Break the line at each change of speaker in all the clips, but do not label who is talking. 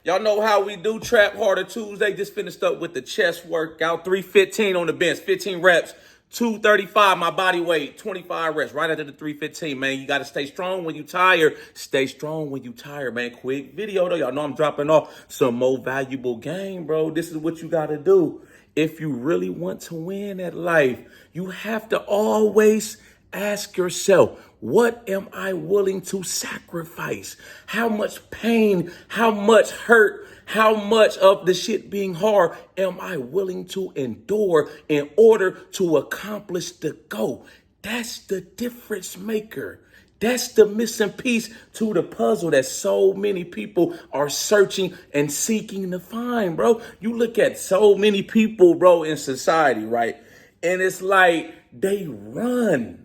Y'all know how we do Trap Harder Tuesday. Just finished up with the chest workout. 315 on the bench, 15 reps, 235 my body weight, 25 reps right after the 315, man. You got to stay strong when you tired. Stay strong when you tired, man. Quick video, though. Y'all know I'm dropping off some more valuable game, bro. This is what you got to do. If you really want to win at life, you have to always ask yourself, what am I willing to sacrifice? How much pain, how much hurt, how much of the shit being hard am I willing to endure in order to accomplish the goal? That's the difference maker. That's the missing piece to the puzzle that so many people are searching and seeking to find, bro. You look at so many people, bro, in society, right? And it's like they run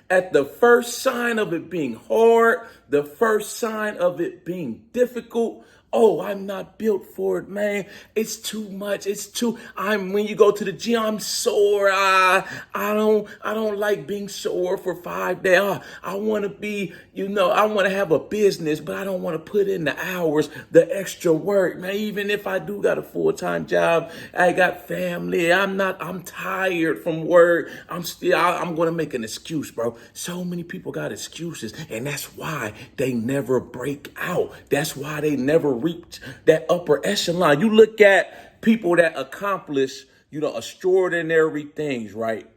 at the first sign of it being hard, the first sign of it being difficult. Oh, I'm not built for it, man. It's too much. When you go to the gym, I'm sore. I don't like being sore for 5 days. I want to be, I want to have a business, but I don't want to put in the hours, the extra work, man. Even if I do got a full-time job, I got family. I'm tired from work. I'm going to make an excuse, bro. So many people got excuses, and that's why they never break out. That's why they never reach that upper echelon. You look at people that accomplish, extraordinary things, right?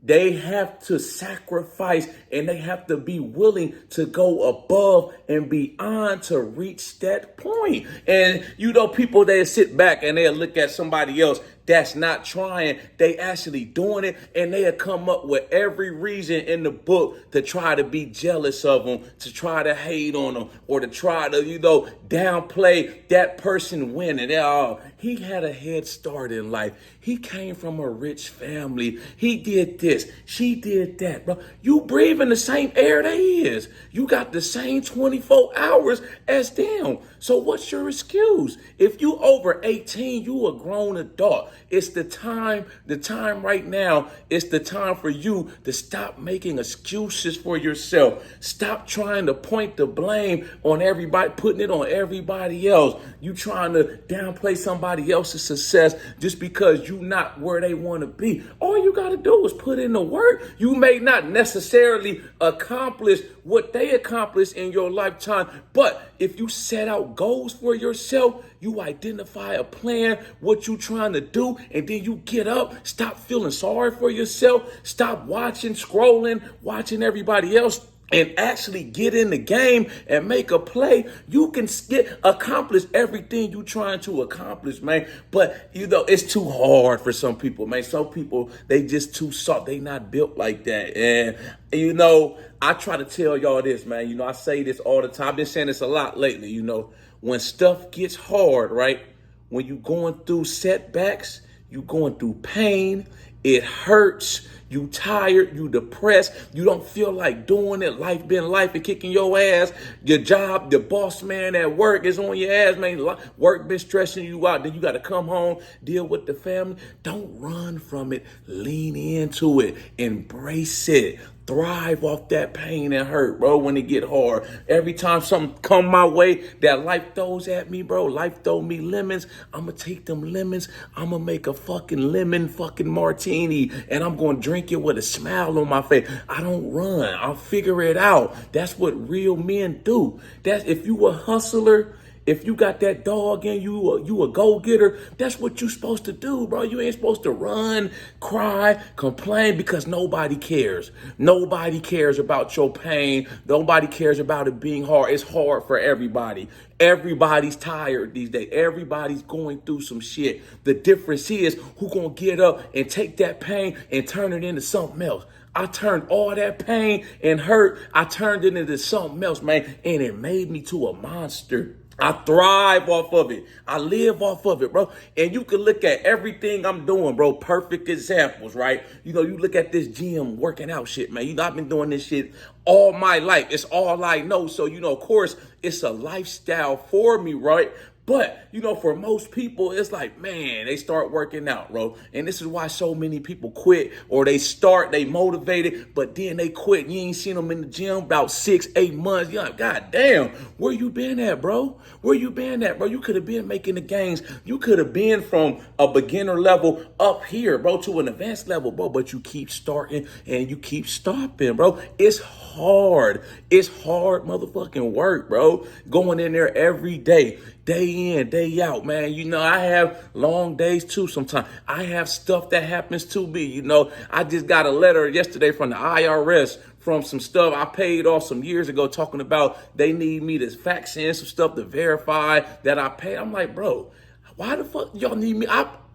They have to sacrifice and they have to be willing to go above and beyond to reach that point. And, people, they sit back and they'll look at somebody else that's not trying. They actually doing it, and they'll come up with every reason in the book to try to be jealous of them, to try to hate on them, or to try to, downplay that person winning. Oh, he had a head start in life. He came from a rich family. He did this. She did that, bro. You breathing the same air they is. You got the same 24 hours as them. So what's your excuse? If you over 18, you a grown adult. It's the time right now. It's the time for you to stop making excuses for yourself. Stop trying to point the blame on everybody, putting it on everybody else. You trying to downplay somebody else's success just because you not where they want to be. All you got to do is put in the work. You may not necessarily accomplish what they accomplished in your lifetime, but if you set out goals for yourself, you identify a plan, what you trying to do, and then you get up, stop feeling sorry for yourself, stop scrolling, watching everybody else, and actually get in the game and make a play, you can accomplish everything you trying to accomplish, man. But, it's too hard for some people, man. Some people, they just too soft. They not built like that. And, I try to tell y'all this, man. I say this all the time. I've been saying this a lot lately, when stuff gets hard, right? When you going through setbacks, you going through pain, it hurts, you tired, you depressed, you don't feel like doing it, life been life and kicking your ass, your job, the boss man at work is on your ass, man, work been stressing you out, then you got to come home, deal with the family. Don't run from it, lean into it, embrace it. Thrive off that pain and hurt, bro, when it get hard. Every time something come my way that life throws at me, bro, life throw me lemons, I'm going to take them lemons, I'm going to make a fucking lemon fucking martini, and I'm going to drink it with a smile on my face. I don't run. I'll figure it out. That's what real men do. That's if you a hustler, if you got that dog in you a go-getter, that's what you supposed to do, bro. You ain't supposed to run, cry, complain, because nobody cares. Nobody cares about your pain. Nobody cares about it being hard. It's hard for everybody. Everybody's tired these days. Everybody's going through some shit. The difference is who gonna get up and take that pain and turn it into something else. I turned all that pain and hurt, I turned it into something else, man, and it made me to a monster. I thrive off of it. I live off of it, bro. And you can look at everything I'm doing, bro. Perfect examples, right? You look at this gym working out shit, man. I've been doing this shit all my life. It's all I know. So, of course, it's a lifestyle for me, right? But, you know, for most people, it's like, man, they start working out, bro. And this is why so many people quit, or they motivated, but then they quit. You ain't seen them in the gym about 6-8 months. You're like, God damn, where you been at, bro? Where you been at, bro? You could have been making the gains. You could have been from a beginner level up here, bro, to an advanced level, bro. But you keep starting and you keep stopping, bro. It's hard. It's hard motherfucking work, bro. Going in there every day. Day in, day out, man. You know, I have long days too sometimes. I have stuff that happens to me. You know, I just got a letter yesterday from the IRS from some stuff I paid off some years ago, talking about they need me to fax in some stuff to verify that I paid. I'm like, bro, why the fuck y'all need me?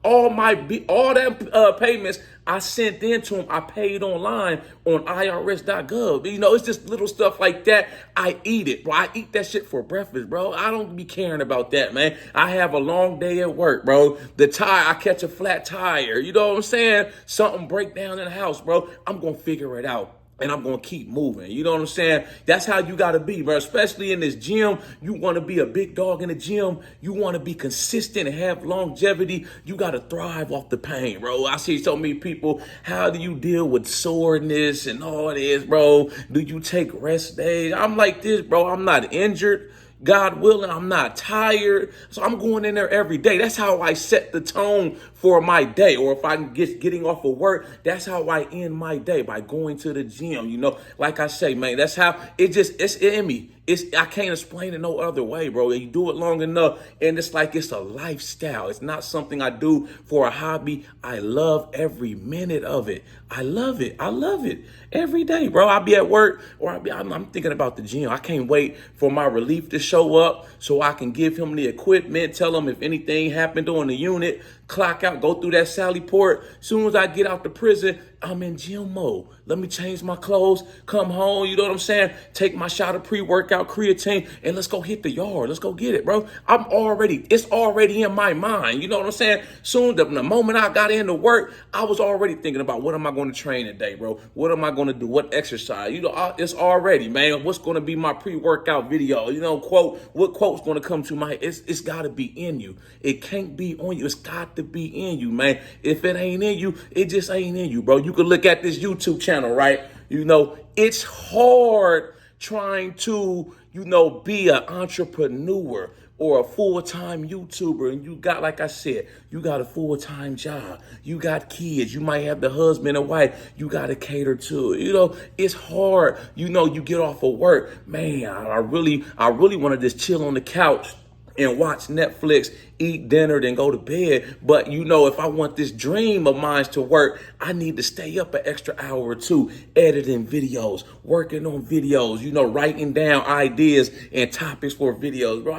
All that payments I sent in to them, I paid online on IRS.gov. You know, it's just little stuff like that. I eat it, bro. I eat that shit for breakfast, bro. I don't be caring about that, man. I have a long day at work, bro. I catch a flat tire. You know what I'm saying? Something break down in the house, bro. I'm going to figure it out. And I'm going to keep moving. You know what I'm saying? That's how you got to be, bro. Especially in this gym. You want to be a big dog in the gym. You want to be consistent and have longevity. You got to thrive off the pain, bro. I see so many people. How do you deal with soreness and all this, bro? Do you take rest days? I'm like this, bro. I'm not injured. God willing, I'm not tired. So I'm going in there every day. That's how I set the tone for my day. Or if I'm getting off of work, that's how I end my day, by going to the gym. You know, like I say, man, that's how it's in me. I can't explain it no other way, bro. You do it long enough, and it's like it's a lifestyle. It's not something I do for a hobby. I love every minute of it. I love it. I love it every day, bro. I'll be at work, or I'm thinking about the gym. I can't wait for my relief to show up so I can give him the equipment, tell him if anything happened on the unit, clock out, go through that Sally port. Soon as I get out the prison, I'm in gym mode. Let me change my clothes, come home, you know what I'm saying? Take my shot of pre-workout creatine, and let's go hit the yard. Let's go get it, bro. It's already in my mind. You know what I'm saying? The moment I got into work, I was already thinking about, what am I going to train today, bro? What am I going to do? What exercise? You know, it's already, man. What's going to be my pre-workout video? You know, what quote's going to come to my, it's got to be in you. It can't be on you. It's got to be in you, man. If it ain't in you, it just ain't in you, bro. You can look at this YouTube channel, right? You know, it's hard trying to, you know, be an entrepreneur or a full-time YouTuber, and you got, like I said, you got a full-time job, you got kids, you might have the husband and wife you got to cater to. You know, it's hard. You know, you get off of work, man, I really want to just chill on the couch and watch Netflix, eat dinner, then go to bed. But, you know, if I want this dream of mine to work, I need to stay up an extra hour or two, editing videos, working on videos, you know, writing down ideas and topics for videos, bro.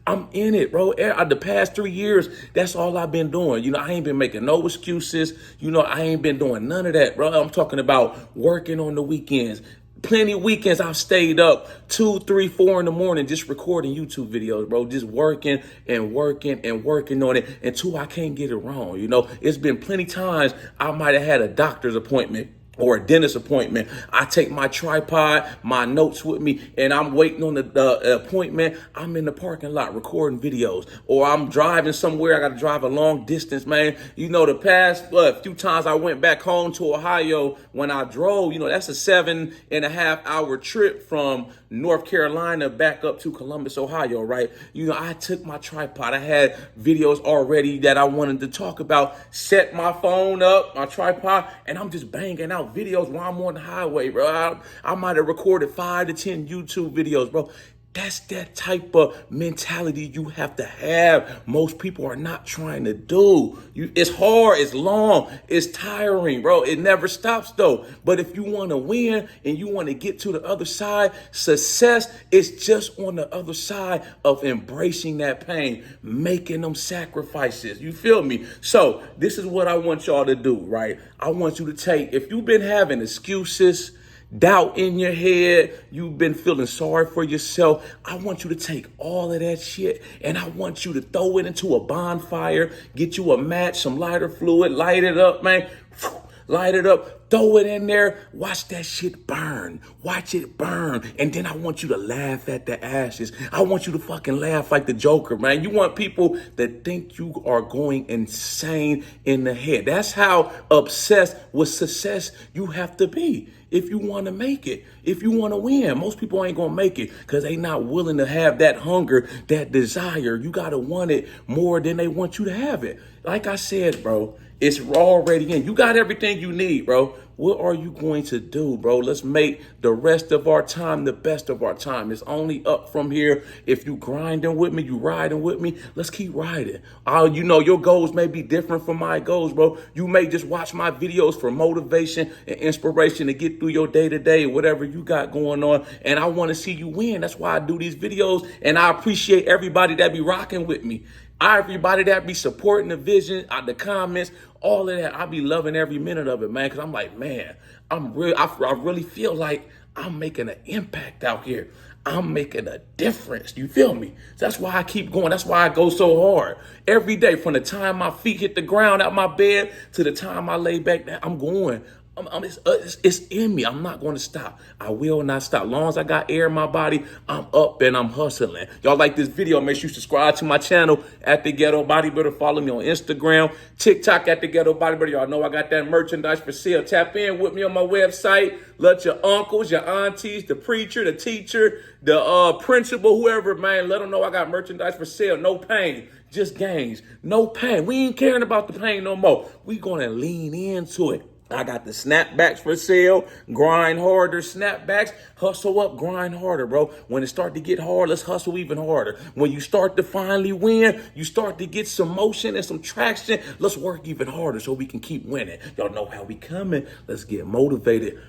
I'm in it, bro. The past 3 years, that's all I've been doing. You know, I ain't been making no excuses. You know, I ain't been doing none of that, bro. I'm talking about working on the weekends. Plenty of weekends I've stayed up 2, 3, 4 in the morning just recording YouTube videos, bro. Just working and working and working on it until I can't get it wrong. You know, it's been plenty times I might have had a doctor's appointment or a dentist appointment. I take my tripod, my notes with me, and I'm waiting on the appointment. I'm in the parking lot recording videos, or I'm driving somewhere. I got to drive a long distance, man. You know, the past few times I went back home to Ohio, when I drove, you know, that's a 7.5-hour trip from North Carolina back up to Columbus, Ohio, right? You know, I took my tripod. I had videos already that I wanted to talk about, set my phone up, my tripod, and I'm just banging out videos while I'm on the highway, bro. I might have recorded 5 to 10 YouTube videos, bro. That's that type of mentality you have to have. Most people are not trying to do. It's hard, it's long, it's tiring, bro. It never stops though. But if you want to win and you want to get to the other side, success is just on the other side of embracing that pain, making them sacrifices. You feel me? So this is what I want y'all to do, right? I want you to take, if you've been having excuses, doubt in your head, you've been feeling sorry for yourself, I want you to take all of that shit and I want you to throw it into a bonfire, get you a match, some lighter fluid, light it up, man. light it up, throw it in there, watch that shit burn. Watch it burn. And then I want you to laugh at the ashes. I want you to fucking laugh like the Joker, man. You want people that think you are going insane in the head. That's how obsessed with success you have to be. If you want to make it, if you want to win, most people ain't going to make it because they not willing to have that hunger, that desire. You got to want it more than they want you to have it. Like I said, bro, it's already in. You got everything you need, bro. What are you going to do, bro? Let's make the rest of our time the best of our time. It's only up from here. If you grinding with me, you riding with me, let's keep riding. You know, your goals may be different from my goals, bro. You may just watch my videos for motivation and inspiration to get through your day-to-day, whatever you got going on. And I want to see you win. That's why I do these videos. And I appreciate everybody that be rocking with me. Everybody that be supporting the vision, the comments, all of that. I be loving every minute of it, man. Cause I'm like, man, I really feel like I'm making an impact out here. I'm making a difference. You feel me? That's why I keep going. That's why I go so hard every day. From the time my feet hit the ground out my bed to the time I lay back down, I'm going. It's in me. I'm not going to stop. I will not stop. As long as I got air in my body, I'm up and I'm hustling. Y'all like this video, make sure you subscribe to my channel at the Ghetto Bodybuilder. Follow me on Instagram, TikTok at the Ghetto Bodybuilder. Y'all know I got that merchandise for sale. Tap in with me on my website. Let your uncles, your aunties, the preacher, the teacher, the principal, whoever, man, let them know I got merchandise for sale. No pain, just gains. No pain. We ain't caring about the pain no more. We going to lean into it. I got the snapbacks for sale, grind harder snapbacks, hustle up, grind harder, bro. When it start to get hard, let's hustle even harder. When you start to finally win, you start to get some motion and some traction, let's work even harder so we can keep winning. Y'all know how we coming. Let's get motivated.